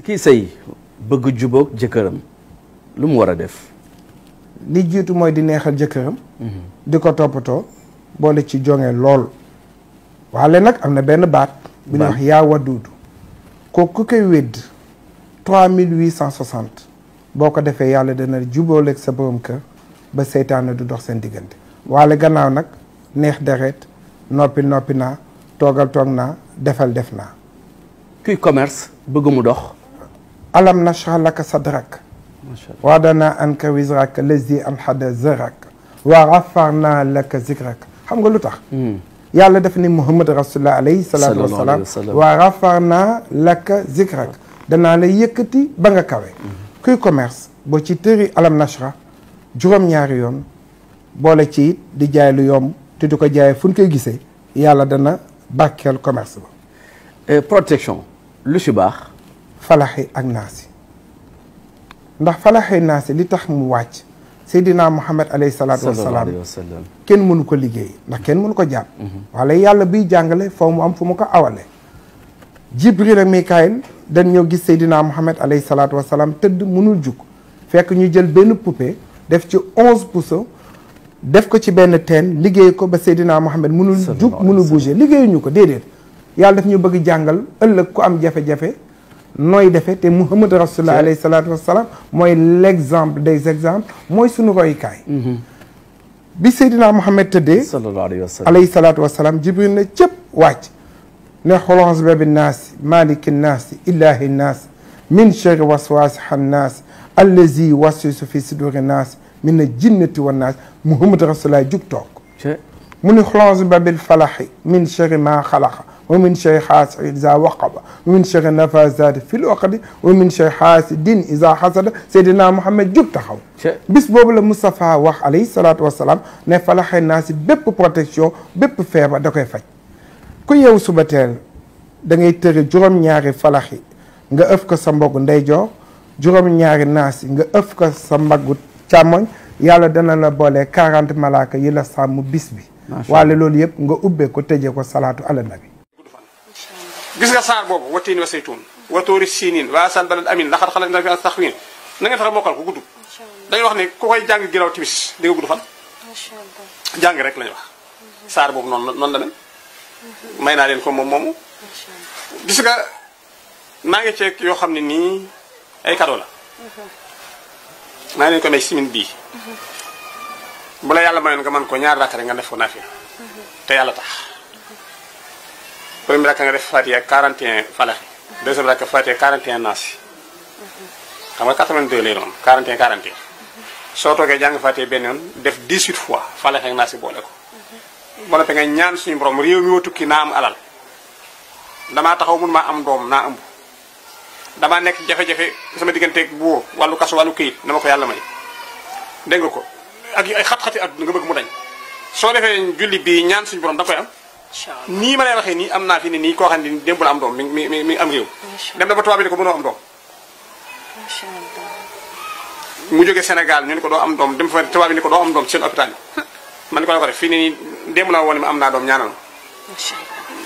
kii sëy bëgg jubóog jëkkëram lu mu war a def. li jiitu mooy di neexal jëkkëram. di ko toppatoo boole ci jonge lool. waale nag am na benn baat. bi ñuy wax yaa waduudu. kooku ku koy wédd 3860. boo ko defee yàlla dana jubóoleeg sa borom kër ba seytaane du dox seen diggante. waale gannaaw nag neex deret noppi naa toogal toog naa defal def naa. kuy commerce bëgg mu dox. alam nashrah laka sadrak wa wadana anka wizrak lazi anhada zarak wa ghafarna laka zikrak. xam nga lu tax. yàlla def ni Muhammad rasulullah alayhi salaatu wasalaam wa ghafarna laka zikrak. danaa la yëkkati ba nga kawe. kuy commerce boo ci tëri alam nashrah juróom-ñaari yoon boole ci it di jaay lu yomb te du ko jaayee fu ñu koy gisee yàlla dana barkeel commerce ba. protection lu ci baax. falaxi ak naasi ndax falaxi naasi li tax mu wàcc Seydina Muhammad alayhi salaatu wasalaam kenn mënu ko liggéey ndax kenn mënu ko jàpp. wala yàlla biy jàngale foo mu am fu mu ko awale. Jibril ak Mikaayil dañ ñoo gis Seydina Muhammad alayhi salaatu wasalaam tëdd mënul jug fekk ñu jël benn poupée def ci 11 puso def ko ci benn teen liggéey ko ba Seydina Muhammad mënul jug mënul bouger liggéeyuñu ko déedéet yàlla daf ñu bëgg jàngal ëllëg ku am jafe-jafe nooy defe te Muhammad rasulullah alayhi salaatu wasalaam mooy l'exemple des exemples mooy suñu royukaay. bi Seydina Muhammad tëddee alayhi salaatu wasalaam Jibril ne cëpp wàcc ne xolons bebi naasi maliki naasi ilahi naas min sharri waswaasi xannaas allazi waswisu fi suduri naas min na jinnati wa naas Muhammad rasulullah jug toog mu ni xolons bebil falaxi min sharri maa xalaqa wa min sharri xaasidin iza waqaba wa min sharri nafasaati fil uqadi wa min sharri xaasidin iza xasada Seydina Muhammad jug taxaw bis boobu la Moustapha wax alayhi salaatu wasalaam ne falaxi naasi bépp protection bépp feebar da koy faj. ku yeewu suba teel da ngay tëri juróom-ñaari falaxi nga ëf ko sa mbaggu ndeyjoor juróom-ñaari naasi nga ëf ko sa mbaggu càmmoñ yàlla dana la boole 40 malaaka yi la sàmm bis bi. waale loolu yëpp nga ubbee ko tëjee ko salaatu ala nabi. gis nga saar boobu wattiin wa saytuun wa tuuri siiniin wa asal balad amin laxat xalaq na fi taxwiin na ngeen fexe mokkal ko gudd. dañuy wax ne ku koy jàng ginnaaw timis di nga gudd fan. jàng rek lañu wax. saar boobu noonu la mel. may naa leen ko moom moomu. gis nga maa ngi ceeg yoo xam ne nii ay cadeau la. maa ngi leen ko may simin bii. bu la yàlla mayoon nga mën ko ñaar rakk rek nga def ko naafila te yàlla tax. premier rakk nga def Fatiha 41 falaxi. deuxième rakk Fatiha 41 naasi. xam nga 82 lay doon 41 41. soo toogee jàng Fatiha benn yoon def 18 fois falaxi ak naasi boole ko. ba noppi nga ñaan suñu borom réew mi ma tukki naa am alal damaa taxaw mun maa am doom naa ëmb damaa nekk jafe-jafe sama digganteeg buur wàllu kaso wàllu këyit dama ko yàlla may dégg nga ko ak ay xat-xati adduna nga bëgg mu dañ soo defee julli bii ñaan suñu borom da koy am nii ma lay waxee nii am naa fi ne nii koo xam ne démb la am doom mi am réew dem na ba tubaab bi ne ko mënoo am doom mu jógee Sénégal ñu ne ko doo am doom dem fa tubaab bi ne ko doo am doom ci seen hôpital yi man ni ko la ko def fii nii démb la woon ma am naa doom ñaanal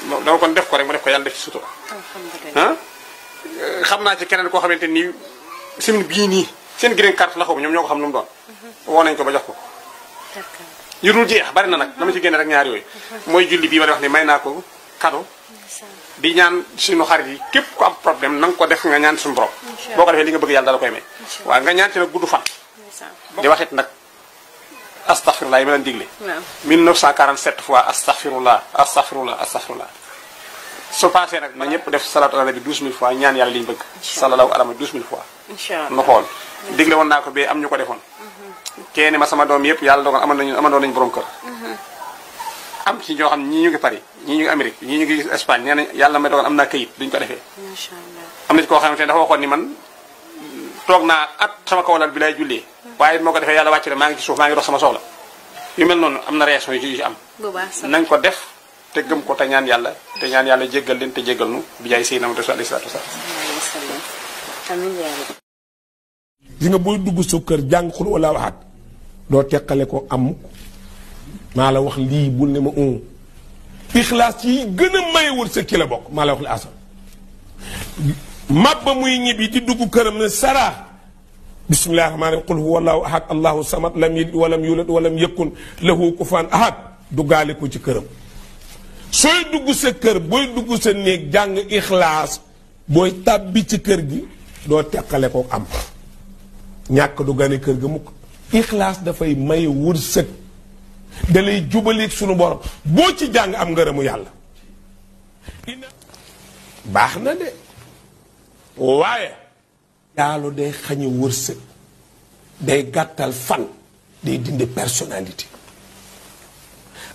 ma dama kon def ko rek mu def ko yàlla def ci sutura ah xam naa ci keneen koo xamante nii simin bii nii seen green carte la xaw ñoom ñoo ko xam lu mu doon woo nañ ko ba jox ko yu dul jeex bari na nag dama ci génne rek ñaar yooyu mooy julli bii ma wax ne may naa ko cadeau di ñaan suñu xarit yi képp ku am problème na nga ko def nga ñaan suñu borom boo ko defee li nga bëgg yàlla dala koy may waaw nga ñaan ci nag gudd fan di waxit nag astaghfirullah yi ma leen digle 1947 fois astaghfirullah astaghfirullah astaghfirullah su passé nag na ñëpp def salatu ala nabi 12000 fois ñaan yàlla liñ bëgg sallallahu alayhi 12000 fois nu xool digle woon naa ko ba am ñu ko defoon kenn ma sama doom yëpp yàlla dogal amandoon nañu borom kër am ci ñoo xam ñii ñu ngi Paris ñii ñu ngi Amérique ñii ñu ngi Espagne nee na yàlla may dogal am naa këyit duñ ko defee am na ci koo xamante ne dafa waxoon ni man toog naa at sama kawlal bi lay jullee waaye moo ko defee yàlla wàcc na maa ngi ci suuf maa ngi dox sama soxla yu mel noonu am na réaction yu ci am nañ ko def te gëm ko te ñaan yàlla jéggal leen te jéggal nu bi jaay Seydina Muhammad alayhi salaatu wasalaam gis nga booy dugg sa kër jàng xul wala waxaat doo teqale ko am maa la wax lii bul ne ma ixlaas yi gën a mayewul sa ki la bokk maa la wax li asal mabba muy ñibbi di dugg këram ne sara bismillahi rahmaani rahim qul huwa allahu ahad allahu samad lam yalid walam yulad walam yakun lahu kufuwan ahad duggaale ko ci këram sooy dugg sa kër booy dugg sa néeg jàng ixlaas booy tàbbi ci kër gi doo teqale ko am ñàkk du gane kër ga mukk ixlaas dafay maye wërsëg da lay jubaleeg sunu borom boo ci jàng am ngërëmu yàlla baax na de waaye yàlla day xañe wërsëg day gàttal fan day dindi personnalité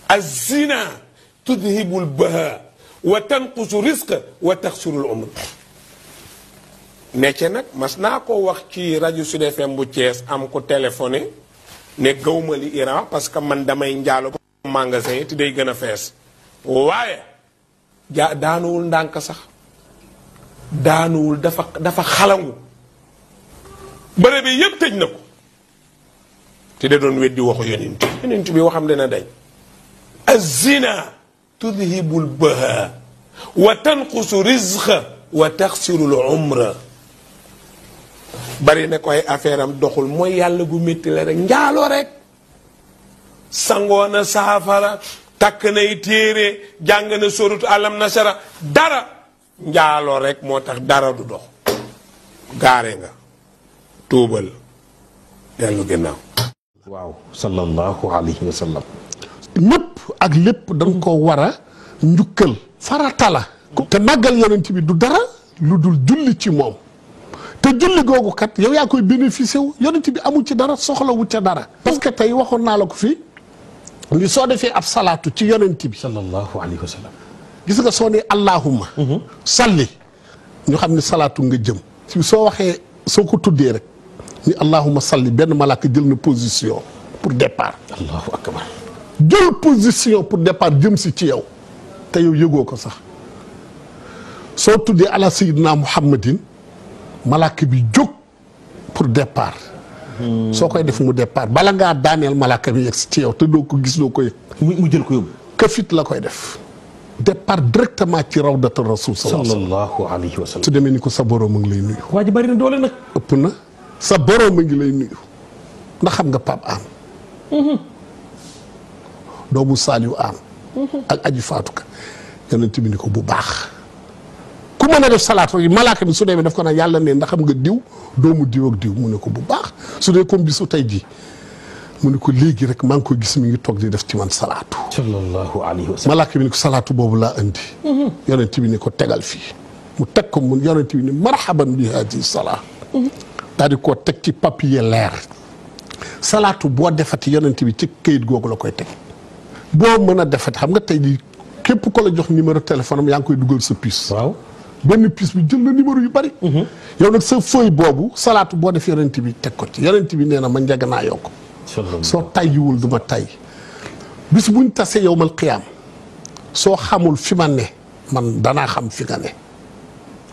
azina tudhibul baha wa tanqusu risqa wa taxsurul umr necce nag mas naa ko wax ci rajo Sud FM bu Thiès am ko téléphoné ne gawma li Iran parce que man damay njaalo ba magasin yi te day gën a fees waaye daanuwul ndànk sax daanuwul dafa xalangu bërëb bi yëpp tëj na ko te da doon weddi waxu yonent bi waxam dina dañ azina tudhibul baha wa tanqusu rizqa wa taxsirul umra bari na ko ay affaire am doxul mooy yàlla gu métti la rek njaaloo rek sangoona saafara takk nay téere jàng na sorutu alam nasara dara njaaloo rek moo tax dara du dox gaare nga tuubal dellu ginnaaw waaw sallallahu alayhi wa sallam ñëpp ak lépp dañ ko war a njukkal farata la te màggal yonent bi du dara lu dul julli ci moom te julli googu kat yow yaa koy bénéficié wu yonent bi amul ci dara soxlawu ca dara parce que tey waxoon naa la ko fii ni soo defee ab salaatu ci yonent bi sallallahu alayhi wa sallam gis nga soo ne allahumma salli ñu xam ne salaatu nga jëm si soo waxee soo ko tuddee rek ni allahumma salli benn malaaka jël na position pour départ allahu akbar jël position pour départ jëm si ci yow te yow yëgoo ko sax soo tuddee ala sayyidina muhammadin malaaka bi jóg pour départ soo koy def mu départ bala ngaa daaneel malaaka bi yegg si ci yow te doo ko gis doo ko yëg mu jël ko yóbbu këfit la koy def départ directement ci rawdatu rasul sallallahu alayhi wa sallam su demee ni ko sa borom a ngi lay nuyu waa ji bari na doole nag ëpp na sa borom a ngi lay nuyu ndax xam nga Pape Am doomu Saliou Am ak aji Fatou Ka yonent bi ni ko bu baax ku mën a def salaatu yi malaaka bi su demee daf ko naan yàlla ne ndax xam nga diw doomu diw ak diw mu ne ko bu baax su dee comme bisu tey jii mu ne ko léegi rek maa ngi ko gis mi ngi toog di def ci man salaatu sallallahu alayhi wa sallam malaaka bi ni ko salaatu boobu laa indi yonent bi ni ko tegal fii mu teg ko mu yonent bi ni marhaban bi hadi salaa daal di koo teg ci papier leer salaatu boo defati yonent bi ci këyit googu la koy teg boo mën a defati xam nga tey jii képp ko la jox numéro téléphone am yaa ngi koy dugal sa puce waaw benn puce bi jël na numéro yu bari yow nag sa feuille boobu salaatu boo def yonent bi teg ko ci yonent bi nee na ma njëg naa yokk soo tayyiwul du ma tay bis buñ tasee yowmal qiyaam soo xamul fi ma ne man danaa xam fi nga ne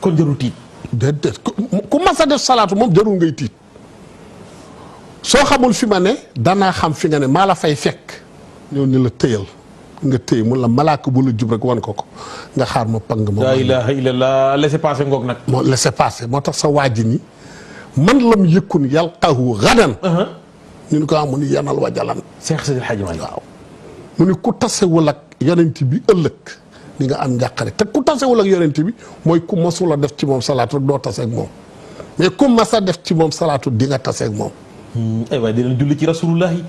kon jarul tiit déedéet ku mas a def salaatu moom jarul ngay tiit soo xamul fi ma ne danaa xam fi nga ne maa la fay fekk ñëw ni la tëyal nga tëy mun la malaaka bu la jub rek wan ko nga xaar ma pang ma la ilaha illallah laissez passer ngoog nag moo laissez passer moo tax sa waaji ni man lam yëkkun yalqahu gadan ñu ni ko am mu ni yanal wajalan Cheikh Seydil Hadji Malick waaw mu ni ku tasewul ak yonent bi ëllëg di nga am njàqare te ku tasewul ak yonent bi mooy ku masula def ci moom salaatu rek doo taseeg moom mais ku masa def ci moom salaatu di nga taseeg moom ay waay dinañ julli ci rasulullahi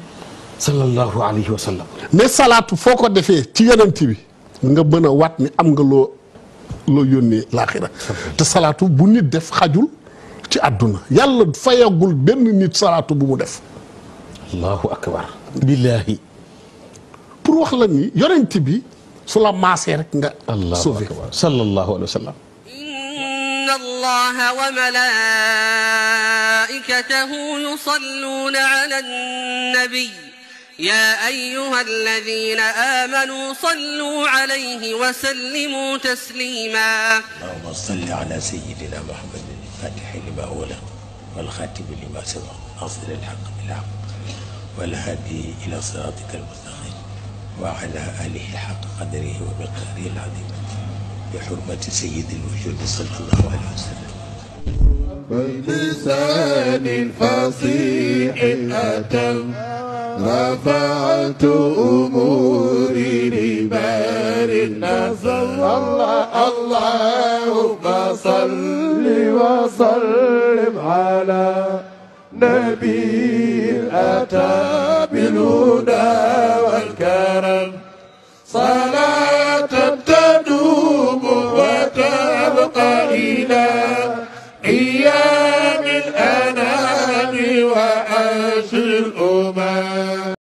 sallallahu alayhi wa sallam ne salaatu foo ko defee ci yonent bi nga mën a waat ni am nga loo yónnee laaxira te salaatu bu nit def xajul ci àdduna yàlla fayagul benn nit salaatu bu mu def allahu akbar billahi pour wax la ni yonent bi su la maasee rek nga sauvé sallallahu alayhi wa sallam inna allaha wa malaikatahu yusalluna ala an-nabi يا أيها الذين آمنوا صلوا عليه وسلموا تسليما اللهم صل على سيدنا محمد الفاتح لما أغلق والخاتم لما سبق ناصر الحق بالحق والهادي إلى صراطك المستقيم وعلى آله حق قدره ومقداره العظيم بحرمة سيد الوجود صلى الله عليه وسلم بلسان فصيح أتم رفعت أموري لبار النصر اللهم صل وسلم على نبي أتى بالهدى